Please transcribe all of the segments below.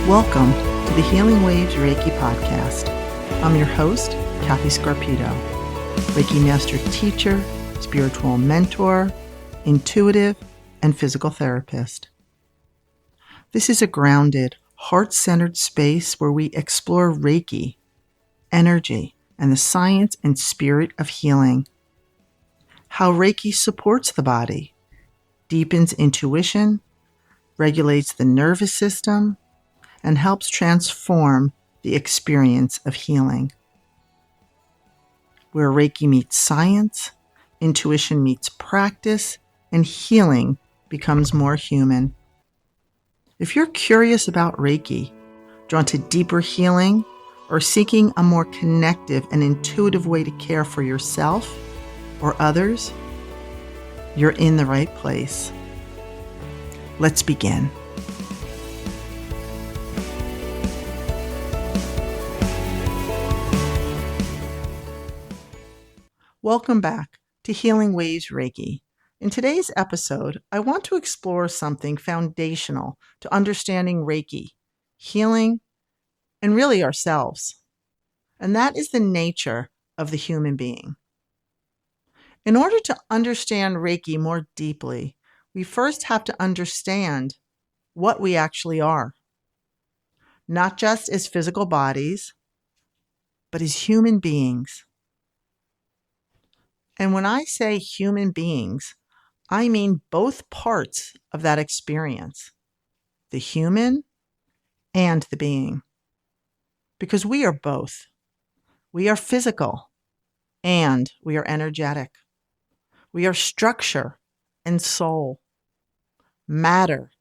Welcome to the Healing Waves Reiki podcast. I'm your host, Kathy Scarpito, Reiki Master Teacher, spiritual mentor, intuitive, and physical therapist. This is a grounded, heart-centered space where we explore Reiki, energy, and the science and spirit of healing. How Reiki supports the body, deepens intuition, regulates the nervous system, and helps transform the experience of healing. Where Reiki meets science, intuition meets practice, and healing becomes more human. If you're curious about Reiki, drawn to deeper healing, or seeking a more connective and intuitive way to care for yourself or others, you're in the right place. Let's begin. Welcome back to Healing Waves Reiki. In today's episode, I want to explore something foundational to understanding Reiki, healing, and really ourselves. And that is the nature of the human being. In order to understand Reiki more deeply, we first have to understand what we actually are. Not just as physical bodies, but as human beings. And when I say human beings, I mean both parts of that experience, the human and the being. Because we are both. We are physical and we are energetic. We are structure and soul, matter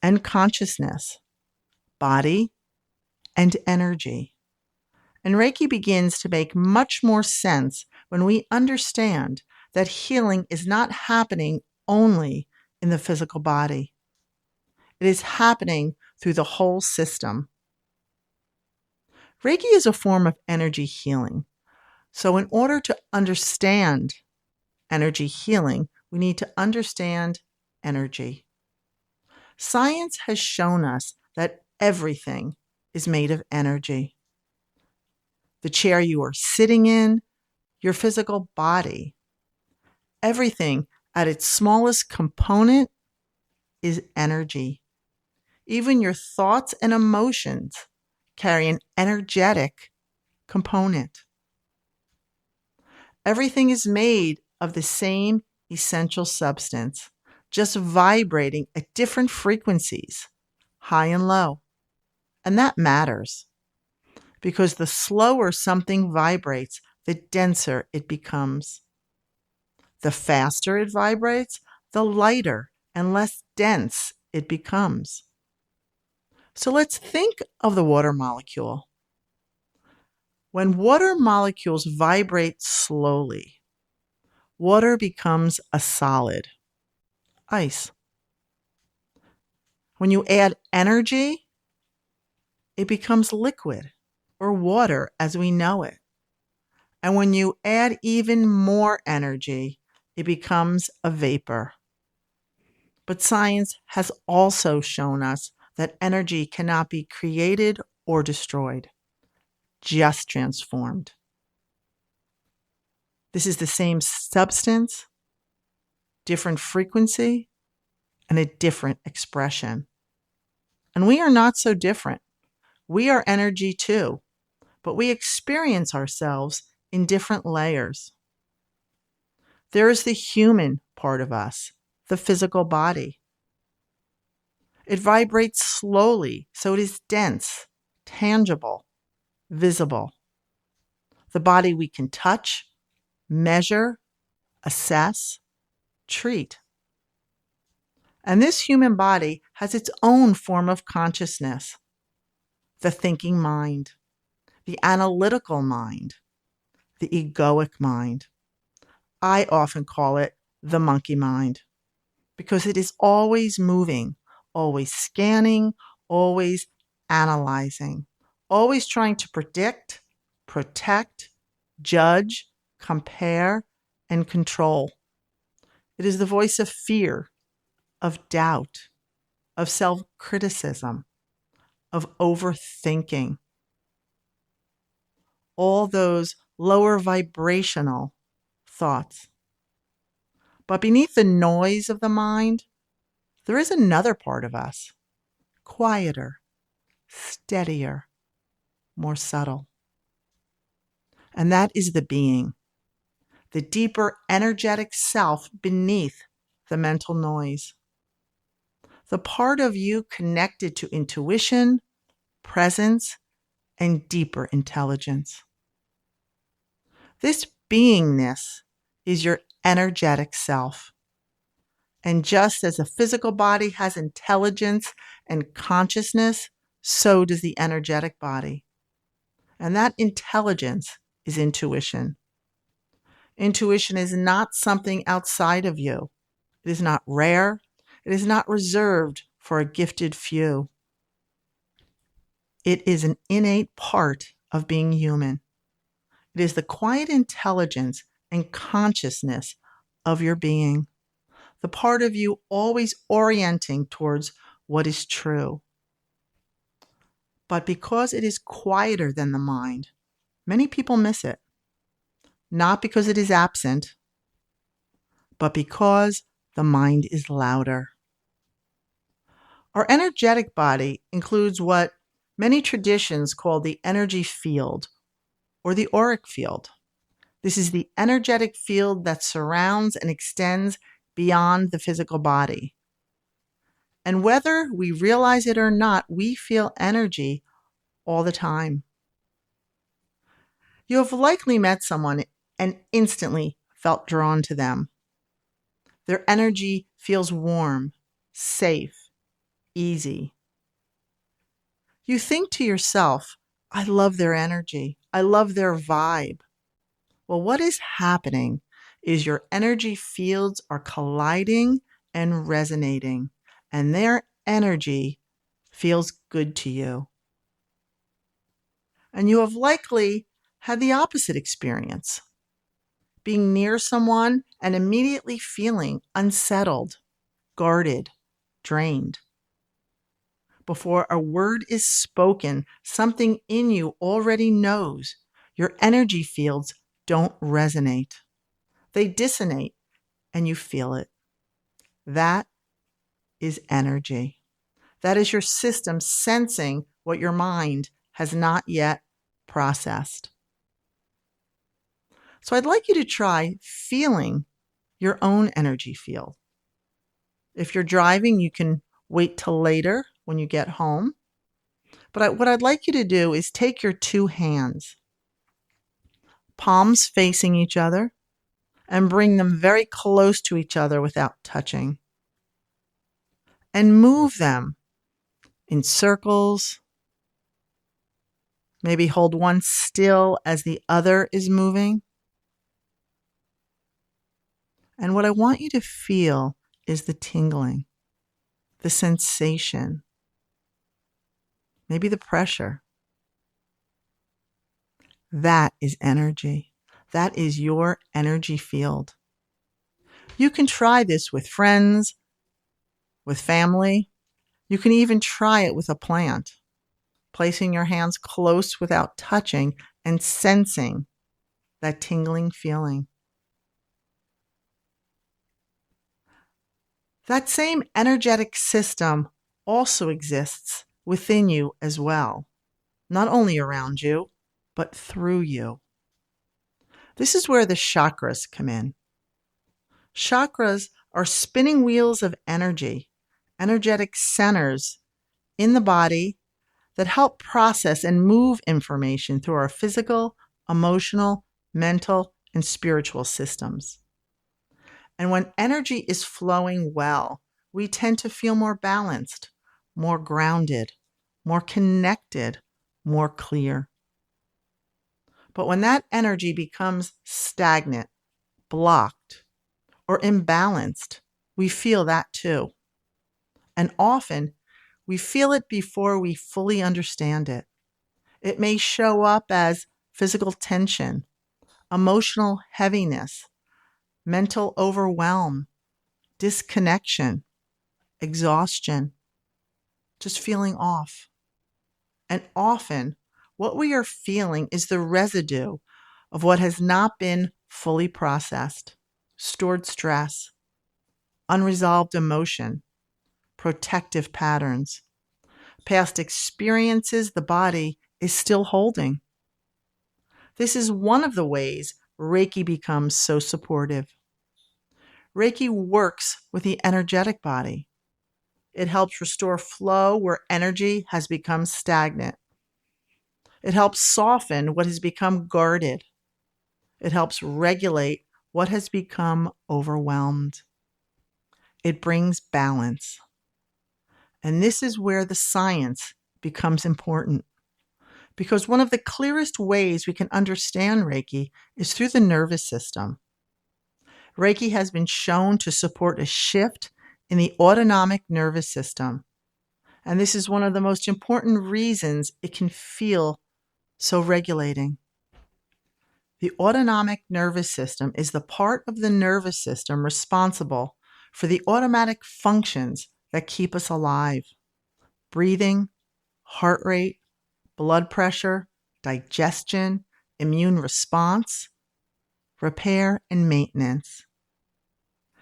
and consciousness, body and energy. And Reiki begins to make much more sense when we understand that healing is not happening only in the physical body. It is happening through the whole system. Reiki is a form of energy healing. So in order to understand energy healing, we need to understand energy. Science has shown us that everything is made of energy. The chair you are sitting in, your physical body, everything at its smallest component is energy. Even your thoughts and emotions carry an energetic component. Everything is made of the same essential substance, just vibrating at different frequencies, high and low. And that matters, because the slower something vibrates, the denser it becomes. The faster it vibrates, the lighter and less dense it becomes. So let's think of the water molecule. When water molecules vibrate slowly, water becomes a solid, ice. When you add energy, it becomes liquid, or water as we know it. And when you add even more energy, it becomes a vapor. But science has also shown us that energy cannot be created or destroyed, just transformed. This is the same substance, different frequency, and a different expression. And we are not so different. We are energy too, but we experience ourselves in different layers. There is the human part of us, the physical body. It vibrates slowly, so it is dense, tangible, visible. The body we can touch, measure, assess, treat. And this human body has its own form of consciousness, the thinking mind, the analytical mind, the egoic mind. I often call it the monkey mind, because it is always moving, always scanning, always analyzing, always trying to predict, protect, judge, compare, and control. It is the voice of fear, of doubt, of self-criticism, of overthinking, all those lower vibrational thoughts. But beneath the noise of the mind, there is another part of us, quieter, steadier, more subtle. And that is the being, the deeper energetic self beneath the mental noise. The part of you connected to intuition, presence, and deeper intelligence. This beingness is your energetic self. And just as the physical body has intelligence and consciousness, so does the energetic body. And that intelligence is intuition. Intuition is not something outside of you. It is not rare. It is not reserved for a gifted few. It is an innate part of being human. It is the quiet intelligence and consciousness of your being, the part of you always orienting towards what is true. But because it is quieter than the mind, many people miss it. Not because it is absent, but because the mind is louder. Our energetic body includes what many traditions call the energy field or the auric field. This is the energetic field that surrounds and extends beyond the physical body. And whether we realize it or not, we feel energy all the time. You have likely met someone and instantly felt drawn to them. Their energy feels warm, safe, easy. You think to yourself, I love their energy. I love their vibe. Well, what is happening is your energy fields are colliding and resonating, and their energy feels good to you. And you have likely had the opposite experience, being near someone and immediately feeling unsettled, guarded, drained. Before a word is spoken, something in you already knows your energy fields don't resonate. They dissonate, and you feel it. That is energy. That is your system sensing what your mind has not yet processed. So I'd like you to try feeling your own energy field. If you're driving, you can wait till later when you get home. But what I'd like you to do is take your two hands, palms facing each other, and bring them very close to each other without touching. And move them in circles. Maybe hold one still as the other is moving. And what I want you to feel is the tingling, the sensation, maybe the pressure. That is energy. That is your energy field. You can try this with friends, with family. You can even try it with a plant, placing your hands close without touching and sensing that tingling feeling. That same energetic system also exists within you as well, not only around you, but through you. This is where the chakras come in. Chakras are spinning wheels of energy, energetic centers in the body that help process and move information through our physical, emotional, mental, and spiritual systems. And when energy is flowing well, we tend to feel more balanced, more grounded, more connected, more clear. But when that energy becomes stagnant, blocked, or imbalanced, we feel that too. And often, we feel it before we fully understand it. It may show up as physical tension, emotional heaviness, mental overwhelm, disconnection, exhaustion, just feeling off. And often, what we are feeling is the residue of what has not been fully processed: stored stress, unresolved emotion, protective patterns, past experiences the body is still holding. This is one of the ways Reiki becomes so supportive. Reiki works with the energetic body. It helps restore flow where energy has become stagnant. It helps soften what has become guarded. It helps regulate what has become overwhelmed. It brings balance. And this is where the science becomes important, because one of the clearest ways we can understand Reiki is through the nervous system. Reiki has been shown to support a shift in the autonomic nervous system. And this is one of the most important reasons it can feel so regulating. The autonomic nervous system is the part of the nervous system responsible for the automatic functions that keep us alive: breathing, heart rate, blood pressure, digestion, immune response, repair, and maintenance.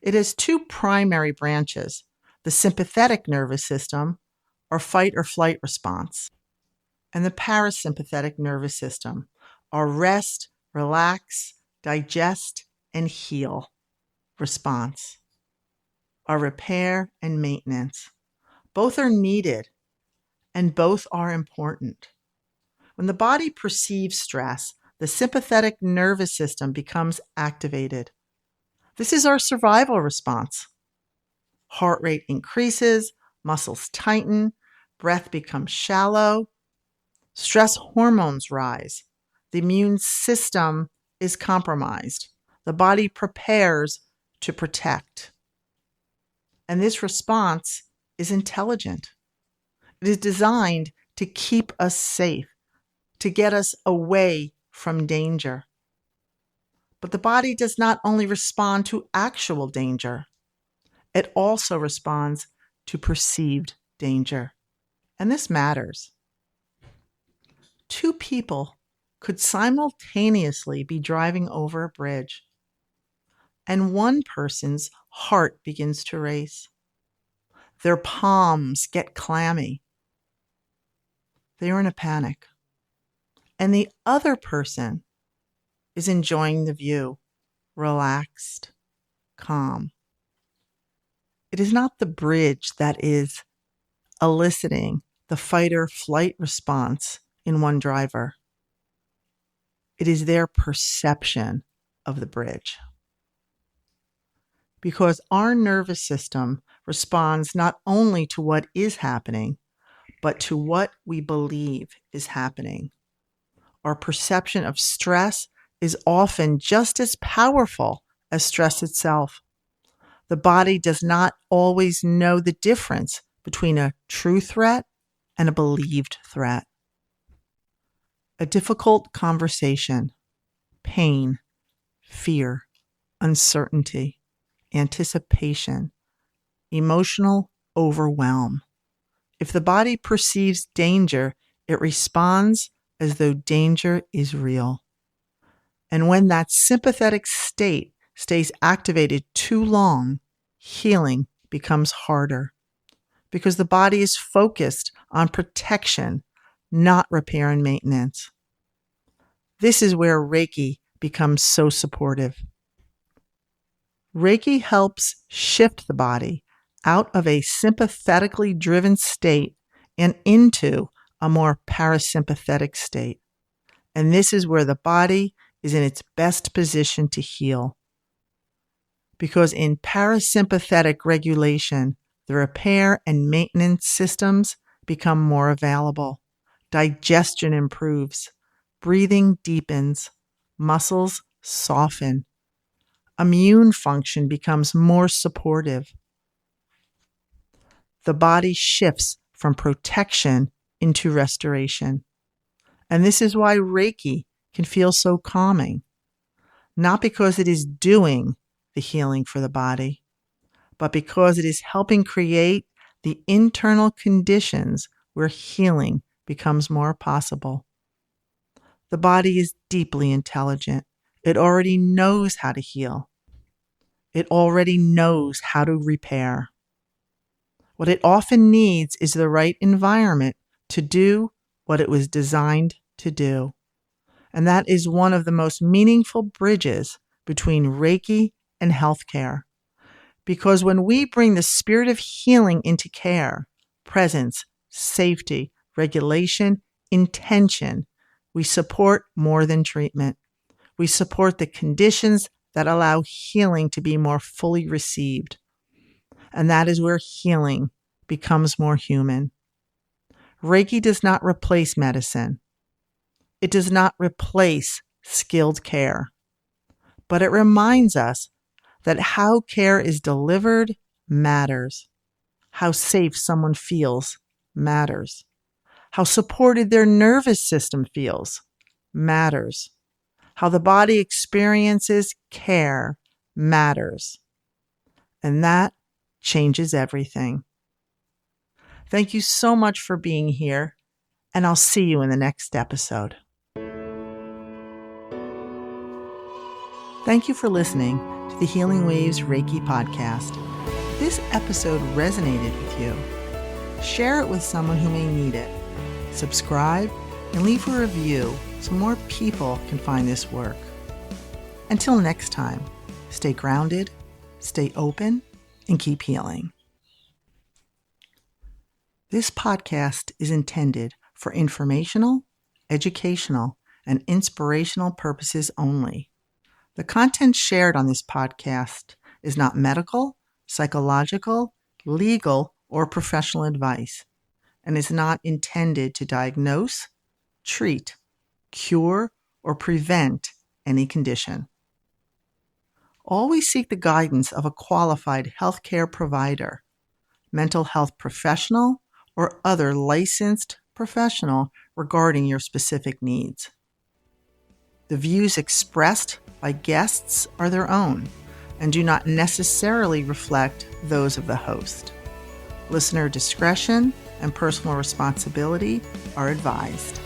It has two primary branches: the sympathetic nervous system, or fight or flight response, and the parasympathetic nervous system, or rest, relax, digest, and heal response, or repair and maintenance. Both are needed and both are important. When the body perceives stress, the sympathetic nervous system becomes activated. This is our survival response. Heart rate increases, muscles tighten, breath becomes shallow, stress hormones rise, the immune system is compromised, the body prepares to protect. And this response is intelligent. It is designed to keep us safe, to get us away from danger. But the body does not only respond to actual danger, it also responds to perceived danger. And this matters. Two people could simultaneously be driving over a bridge, and one person's heart begins to race. Their palms get clammy. They are in a panic. And the other person is enjoying the view, relaxed, calm. It is not the bridge that is eliciting the fight or flight response in one driver. It is their perception of the bridge. Because our nervous system responds not only to what is happening, but to what we believe is happening. Our perception of stress is often just as powerful as stress itself. The body does not always know the difference between a true threat and a believed threat. A difficult conversation, pain, fear, uncertainty, anticipation, emotional overwhelm. If the body perceives danger, it responds as though danger is real. And when that sympathetic state stays activated too long, healing becomes harder, because the body is focused on protection, not repair and maintenance. This is where Reiki becomes so supportive. Reiki helps shift the body out of a sympathetically driven state and into a more parasympathetic state. And this is where the body is in its best position to heal. Because in parasympathetic regulation, the repair and maintenance systems become more available. Digestion improves. Breathing deepens. Muscles soften. Immune function becomes more supportive. The body shifts from protection into restoration. And this is why Reiki can feel so calming. Not because it is doing the healing for the body, but because it is helping create the internal conditions where healing becomes more possible. The body is deeply intelligent. It already knows how to heal. It already knows how to repair. What it often needs is the right environment to do what it was designed to do. And that is one of the most meaningful bridges between Reiki and healthcare. Because when we bring the spirit of healing into care, presence, safety, regulation, intention, we support more than treatment. We support the conditions that allow healing to be more fully received. And that is where healing becomes more human. Reiki does not replace medicine. It does not replace skilled care. But it reminds us that how care is delivered matters. How safe someone feels matters. How supported their nervous system feels matters. How the body experiences care matters. And that changes everything. Thank you so much for being here, and I'll see you in the next episode. Thank you for listening to the Healing Waves Reiki podcast. If this episode resonated with you, share it with someone who may need it. Subscribe and leave a review so more people can find this work. Until next time, stay grounded, stay open, and keep healing. This podcast is intended for informational, educational, and inspirational purposes only. The content shared on this podcast is not medical, psychological, legal, or professional advice, and is not intended to diagnose, treat, cure, or prevent any condition. Always seek the guidance of a qualified healthcare provider, mental health professional, or other licensed professional regarding your specific needs. The views expressed by guests are their own and do not necessarily reflect those of the host. Listener discretion and personal responsibility are advised.